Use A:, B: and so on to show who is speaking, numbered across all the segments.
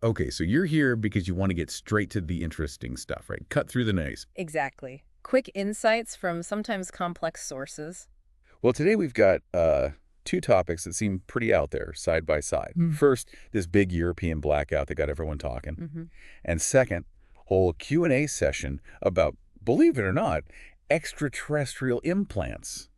A: Okay, so you're here because you want to get straight to the interesting stuff, right? Cut through the noise.
B: Exactly. Quick insights from sometimes complex sources.
A: Well, today we've got two topics that seem pretty out there, side by side. First, this big European blackout that got everyone talking.
B: Hmm.
A: And second, whole Q&A session about, believe it or not, extraterrestrial implants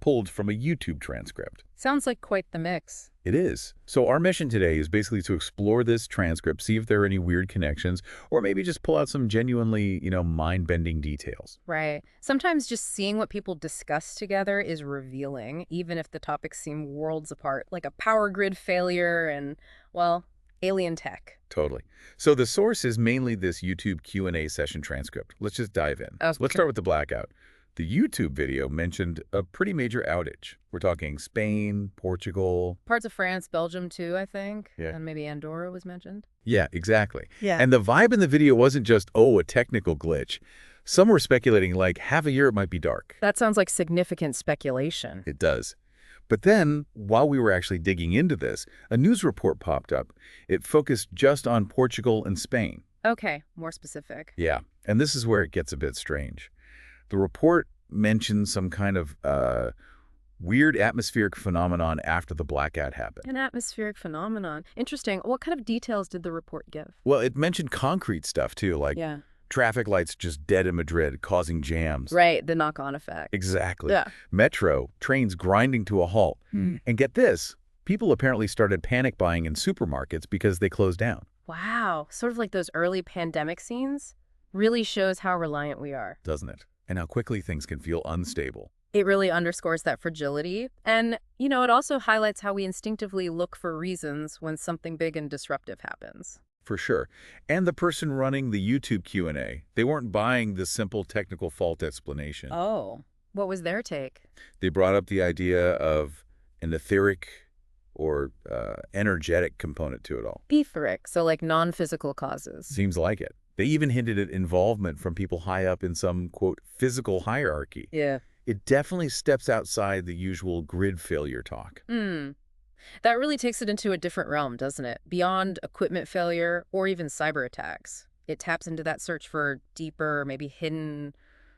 A: pulled from a YouTube transcript.
B: Sounds like quite the mix.
A: It is. So our mission today is basically to explore this transcript, see if there are any weird connections, or maybe just pull out some genuinely, mind-bending details.
B: Right. Sometimes just seeing what people discuss together is revealing, even if the topics seem worlds apart, like a power grid failure and, well, alien tech.
A: Totally. So the source is mainly this YouTube Q&A session transcript. Let's just dive in.
B: Oh,
A: So let's
B: sure.
A: start with the blackout. The YouTube video mentioned a pretty major outage. We're talking Spain, Portugal.
B: Parts of France, Belgium too, I think.
A: Yeah.
B: And maybe Andorra was mentioned.
A: Yeah, exactly.
B: Yeah.
A: And the vibe in the video wasn't just, oh, a technical glitch. Some were speculating like half a year it might be dark.
B: That sounds like significant speculation.
A: It does. But then, while we were actually digging into this, a news report popped up. It focused just on Portugal and Spain.
B: Okay, more specific.
A: Yeah, and this is where it gets a bit strange. The report mentioned some kind of weird atmospheric phenomenon after the blackout happened.
B: An atmospheric phenomenon. Interesting. What kind of details did the report give?
A: Well, it mentioned concrete stuff, too, like
B: Yeah.
A: traffic lights just dead in Madrid, causing jams.
B: Right, the knock-on effect.
A: Exactly.
B: Yeah.
A: Metro, trains grinding to a halt.
B: Hmm.
A: And get this, people apparently started panic buying in supermarkets because they closed down.
B: Wow, sort of like those early pandemic scenes. Really shows how reliant we are.
A: Doesn't it? And how quickly things can feel unstable.
B: It really underscores that fragility. And, it also highlights how we instinctively look for reasons when something big and disruptive happens.
A: For sure. And the person running the YouTube Q&A, they weren't buying the simple technical fault explanation.
B: Oh, what was their take?
A: They brought up the idea of an etheric or energetic component to it all.
B: Etheric, so like non-physical causes.
A: Seems like it. They even hinted at involvement from people high up in some, quote, physical hierarchy.
B: Yeah.
A: It definitely steps outside the usual grid failure talk.
B: That really takes it into a different realm, doesn't it? Beyond equipment failure or even cyber attacks. It taps into that search for deeper, maybe hidden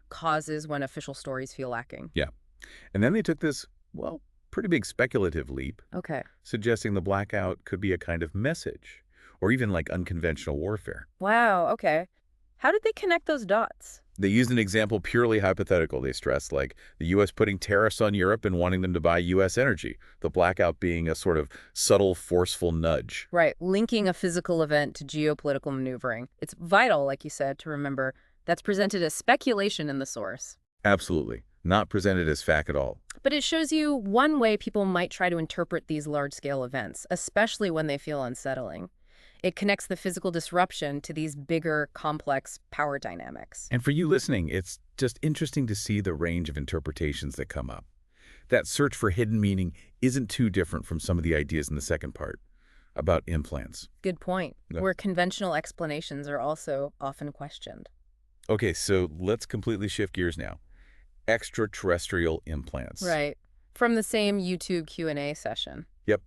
B: causes when official stories feel lacking.
A: Yeah. And then they took this, well, pretty big speculative leap,
B: Okay.
A: suggesting the blackout could be a kind of message, or even like unconventional warfare.
B: Wow, okay. How did they connect those dots?
A: They used an example purely hypothetical, they stressed, like the U.S. putting tariffs on Europe and wanting them to buy U.S. energy, the blackout being a sort of subtle, forceful nudge.
B: Right, linking a physical event to geopolitical maneuvering. It's vital, like you said, to remember that's presented as speculation in the source.
A: Absolutely. Not presented as fact at all.
B: But it shows you one way people might try to interpret these large-scale events, especially when they feel unsettling. It connects the physical disruption to these bigger, complex power dynamics.
A: And for you listening, it's just interesting to see the range of interpretations that come up. That search for hidden meaning isn't too different from some of the ideas in the second part about implants.
B: Good point.
A: Yeah.
B: Where conventional explanations are also often questioned.
A: Okay, so let's completely shift gears now. Extraterrestrial implants.
B: Right. From the same YouTube Q&A session.
A: Yep.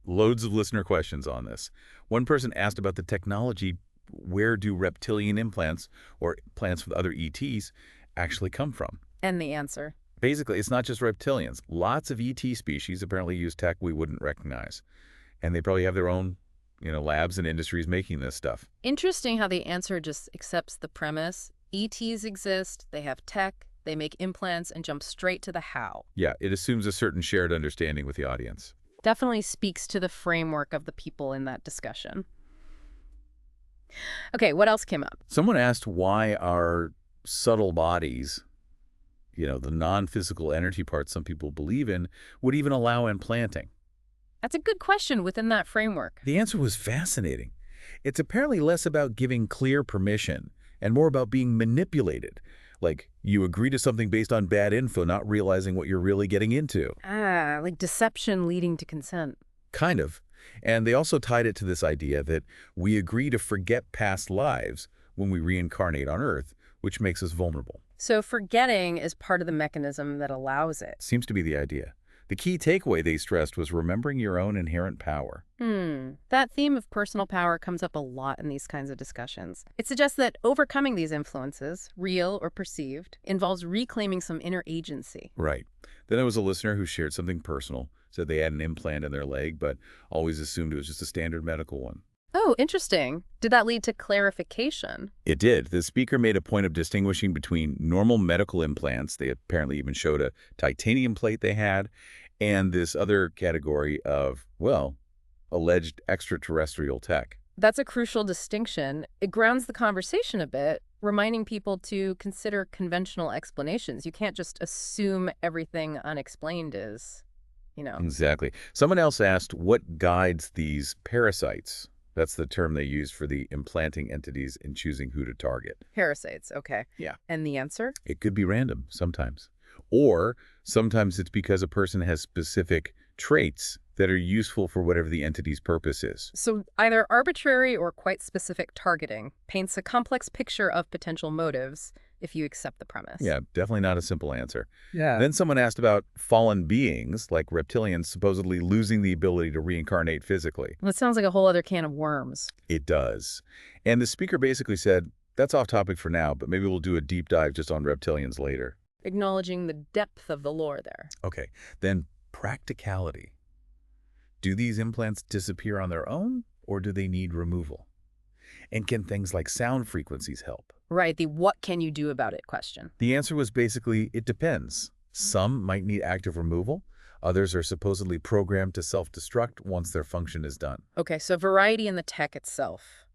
A: Loads of listener questions on this. One person asked about the technology. Where do reptilian implants or plants with other ETs actually come from?
B: And the answer.
A: Basically, it's not just reptilians. Lots of ET species apparently use tech we wouldn't recognize. And they probably have their own, labs and industries making this stuff.
B: Interesting how the answer just accepts the premise. ETs exist, they have tech, they make implants, and jump straight to the how.
A: Yeah, it assumes a certain shared understanding with the audience.
B: Definitely speaks to the framework of the people in that discussion. Okay, what else came up?
A: Someone asked why our subtle bodies, the non-physical energy parts some people believe in, would even allow implanting.
B: That's a good question within that framework.
A: The answer was fascinating. It's apparently less about giving clear permission and more about being manipulated. Like, you agree to something based on bad info, not realizing what you're really getting into.
B: Ah, like deception leading to consent.
A: Kind of. And they also tied it to this idea that we agree to forget past lives when we reincarnate on Earth, which makes us vulnerable.
B: So forgetting is part of the mechanism that allows it.
A: Seems to be the idea. The key takeaway they stressed was remembering your own inherent power.
B: That theme of personal power comes up a lot in these kinds of discussions. It suggests that overcoming these influences, real or perceived, involves reclaiming some inner agency.
A: Right. Then there was a listener who shared something personal, said they had an implant in their leg, but always assumed it was just a standard medical one.
B: Oh, interesting. Did that lead to clarification?
A: It did. The speaker made a point of distinguishing between normal medical implants, they apparently even showed a titanium plate they had, and this other category of, well, alleged extraterrestrial tech.
B: That's a crucial distinction. It grounds the conversation a bit, reminding people to consider conventional explanations. You can't just assume everything unexplained is.
A: Exactly. Someone else asked what guides these parasites. That's the term they use for the implanting entities in choosing who to target.
B: Parasites, okay.
A: Yeah.
B: And the answer?
A: It could be random sometimes. Or sometimes it's because a person has specific traits that are useful for whatever the entity's purpose is.
B: So either arbitrary or quite specific targeting paints a complex picture of potential motives if you accept the premise.
A: Yeah, definitely not a simple answer.
C: Yeah.
A: Then someone asked about fallen beings, like reptilians supposedly losing the ability to reincarnate physically.
B: Well, it sounds like a whole other can of worms.
A: It does. And the speaker basically said, that's off topic for now, but maybe we'll do a deep dive just on reptilians later.
B: Acknowledging the depth of the lore there.
A: Okay, then practicality. Do these implants disappear on their own, or do they need removal? And can things like sound frequencies help?
B: Right, the what can you do about it question.
A: The answer was basically, it depends. Some might need active removal. Others are supposedly programmed to self-destruct once their function is done.
B: Okay, so variety in the tech itself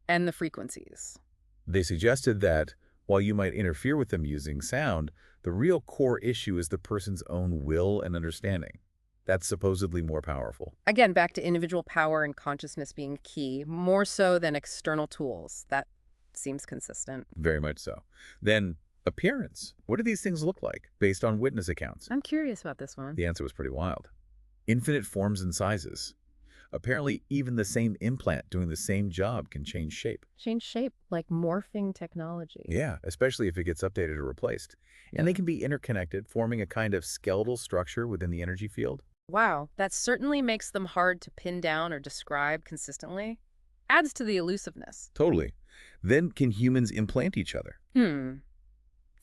B: and the frequencies.
A: They suggested that while you might interfere with them using sound, the real core issue is the person's own will and understanding. That's supposedly more powerful.
B: Again, back to individual power and consciousness being key, more so than external tools. That seems consistent.
A: Very much so. Then, appearance. What do these things look like based on witness accounts?
B: I'm curious about this one.
A: The answer was pretty wild. Infinite forms and sizes. Apparently, even the same implant doing the same job can change shape.
B: Change shape, like morphing technology.
A: Yeah, especially if it gets updated or replaced. And they can be interconnected, forming a kind of skeletal structure within the energy field.
B: Wow, that certainly makes them hard to pin down or describe consistently. Adds to the elusiveness.
A: Totally. Then can humans implant each other?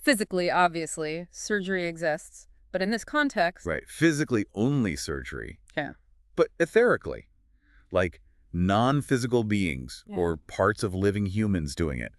B: Physically, obviously, surgery exists. But in this context...
A: Right. Physically only surgery.
B: Yeah.
A: But etherically. Like non-physical beings or parts of living humans doing it.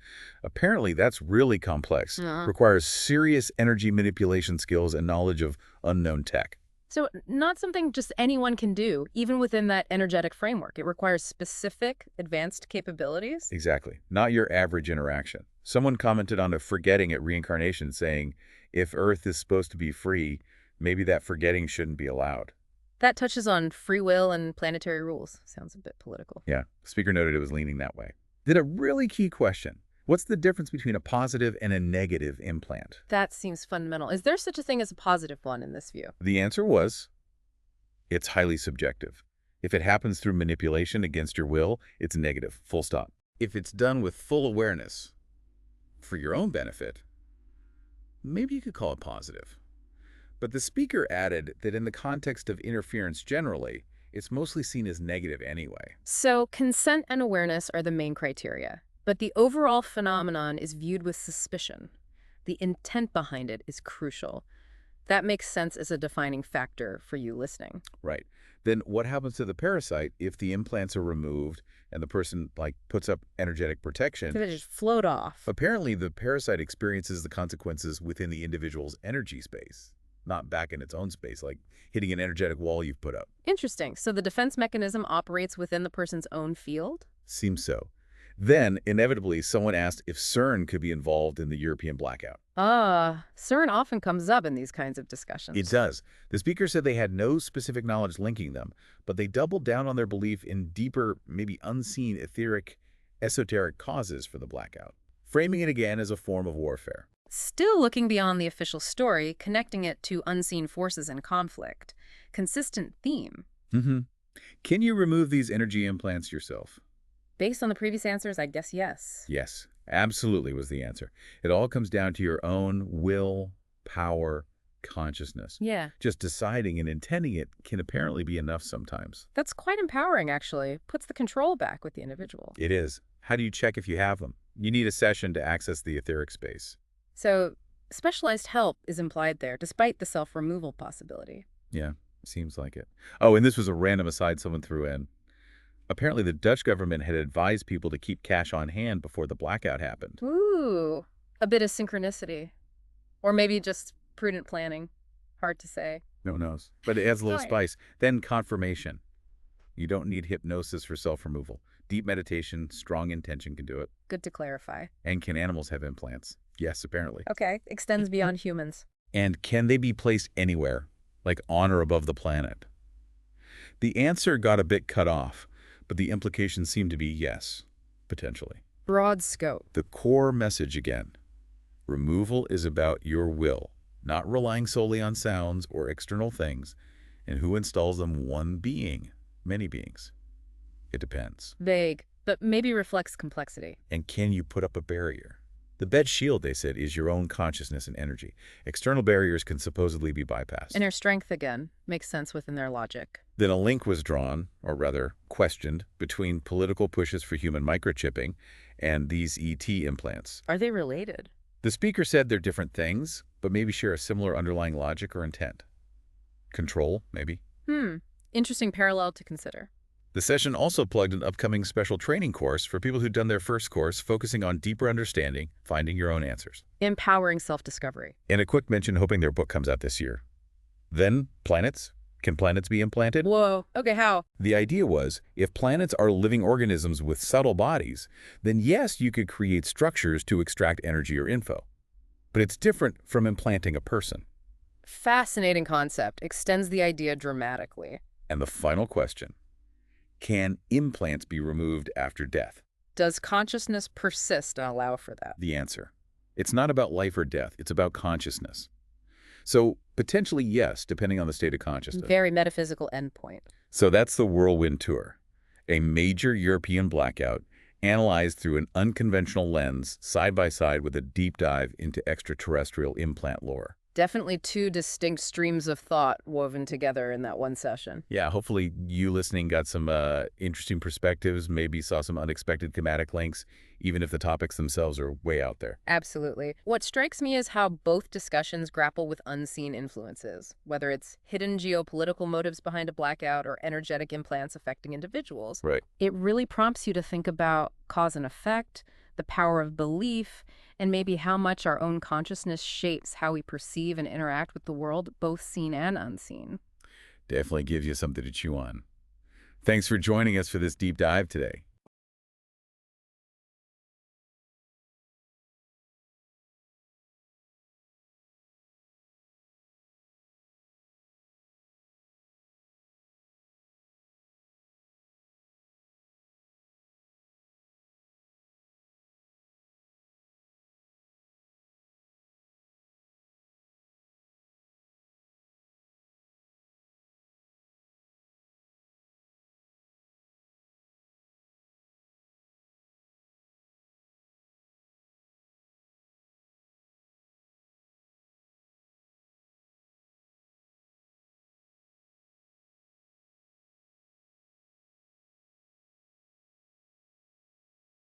A: Apparently, that's really complex. Requires serious energy manipulation skills and knowledge of unknown tech.
B: So not something just anyone can do, even within that energetic framework. It requires specific, advanced capabilities.
A: Exactly. Not your average interaction. Someone commented on a forgetting at reincarnation saying, if Earth is supposed to be free, maybe that forgetting shouldn't be allowed.
B: That touches on free will and planetary rules. Sounds a bit political.
A: Yeah, the speaker noted it was leaning that way. Then a really key question. What's the difference between a positive and a negative implant?
B: That seems fundamental. Is there such a thing as a positive one in this view?
A: The answer was, it's highly subjective. If it happens through manipulation against your will, it's negative, full stop. If it's done with full awareness, for your own benefit, maybe you could call it positive. But the speaker added that in the context of interference generally, it's mostly seen as negative anyway.
B: So consent and awareness are the main criteria. But the overall phenomenon is viewed with suspicion. The intent behind it is crucial. That makes sense as a defining factor for you listening.
A: Right. Then what happens to the parasite if the implants are removed and the person puts up energetic protection?
B: So they just float off.
A: Apparently, the parasite experiences the consequences within the individual's energy space, not back in its own space, like hitting an energetic wall you've put up.
B: Interesting. So the defense mechanism operates within the person's own field?
A: Seems so. Then, inevitably, someone asked if CERN could be involved in the European blackout.
B: CERN often comes up in these kinds of discussions.
A: It does. The speaker said they had no specific knowledge linking them, but they doubled down on their belief in deeper, maybe unseen etheric, esoteric causes for the blackout, framing it again as a form of warfare.
B: Still looking beyond the official story, connecting it to unseen forces and conflict. Consistent theme.
A: Can you remove these energy implants yourself?
B: Based on the previous answers, I guess yes.
A: Yes, absolutely was the answer. It all comes down to your own will, power, consciousness.
B: Yeah.
A: Just deciding and intending it can apparently be enough sometimes.
B: That's quite empowering, actually. Puts the control back with the individual.
A: It is. How do you check if you have them? You need a session to access the etheric space.
B: So, specialized help is implied there, despite the self-removal possibility.
A: Yeah, seems like it. Oh, and this was a random aside someone threw in. Apparently, the Dutch government had advised people to keep cash on hand before the blackout happened.
B: Ooh, a bit of synchronicity. Or maybe just prudent planning. Hard to say.
A: No one knows. But it adds a little
B: Right.
A: spice. Then confirmation. You don't need hypnosis for self-removal. Deep meditation, strong intention can do it.
B: Good to clarify.
A: And can animals have implants? Yes, apparently.
B: Okay, extends beyond humans.
A: And can they be placed anywhere, like on or above the planet? The answer got a bit cut off, but the implication seemed to be yes, potentially.
B: Broad scope.
A: The core message again. Removal is about your will, not relying solely on sounds or external things, and who installs them one being, many beings. It depends.
B: Vague, but maybe reflects complexity.
A: And can you put up a barrier? The bed shield, they said, is your own consciousness and energy. External barriers can supposedly be bypassed.
B: Inner strength, again, makes sense within their logic.
A: Then a link was drawn, or rather questioned, between political pushes for human microchipping and these ET implants.
B: Are they related?
A: The speaker said they're different things, but maybe share a similar underlying logic or intent. Control, maybe.
B: Interesting parallel to consider.
A: The session also plugged an upcoming special training course for people who'd done their first course, focusing on deeper understanding, finding your own answers.
B: Empowering self-discovery.
A: And a quick mention hoping their book comes out this year. Then, planets. Can planets be implanted?
B: Whoa, okay, how?
A: The idea was, if planets are living organisms with subtle bodies, then yes, you could create structures to extract energy or info. But it's different from implanting a person.
B: Fascinating concept. Extends the idea dramatically.
A: And the final question. Can implants be removed after death?
B: Does consciousness persist and allow for that?
A: The answer. It's not about life or death. It's about consciousness. So, potentially yes, depending on the state of consciousness.
B: Very metaphysical endpoint.
A: So that's the Whirlwind Tour, a major European blackout analyzed through an unconventional lens, side by side with a deep dive into extraterrestrial implant lore.
B: Definitely two distinct streams of thought woven together in that one session.
A: Yeah, hopefully you listening got some interesting perspectives, maybe saw some unexpected thematic links, even if the topics themselves are way out there.
B: Absolutely. What strikes me is how both discussions grapple with unseen influences, whether it's hidden geopolitical motives behind a blackout or energetic implants affecting individuals.
A: Right.
B: It really prompts you to think about cause and effect, the power of belief, and maybe how much our own consciousness shapes how we perceive and interact with the world, both seen and unseen.
A: Definitely gives you something to chew on. Thanks for joining us for this deep dive today.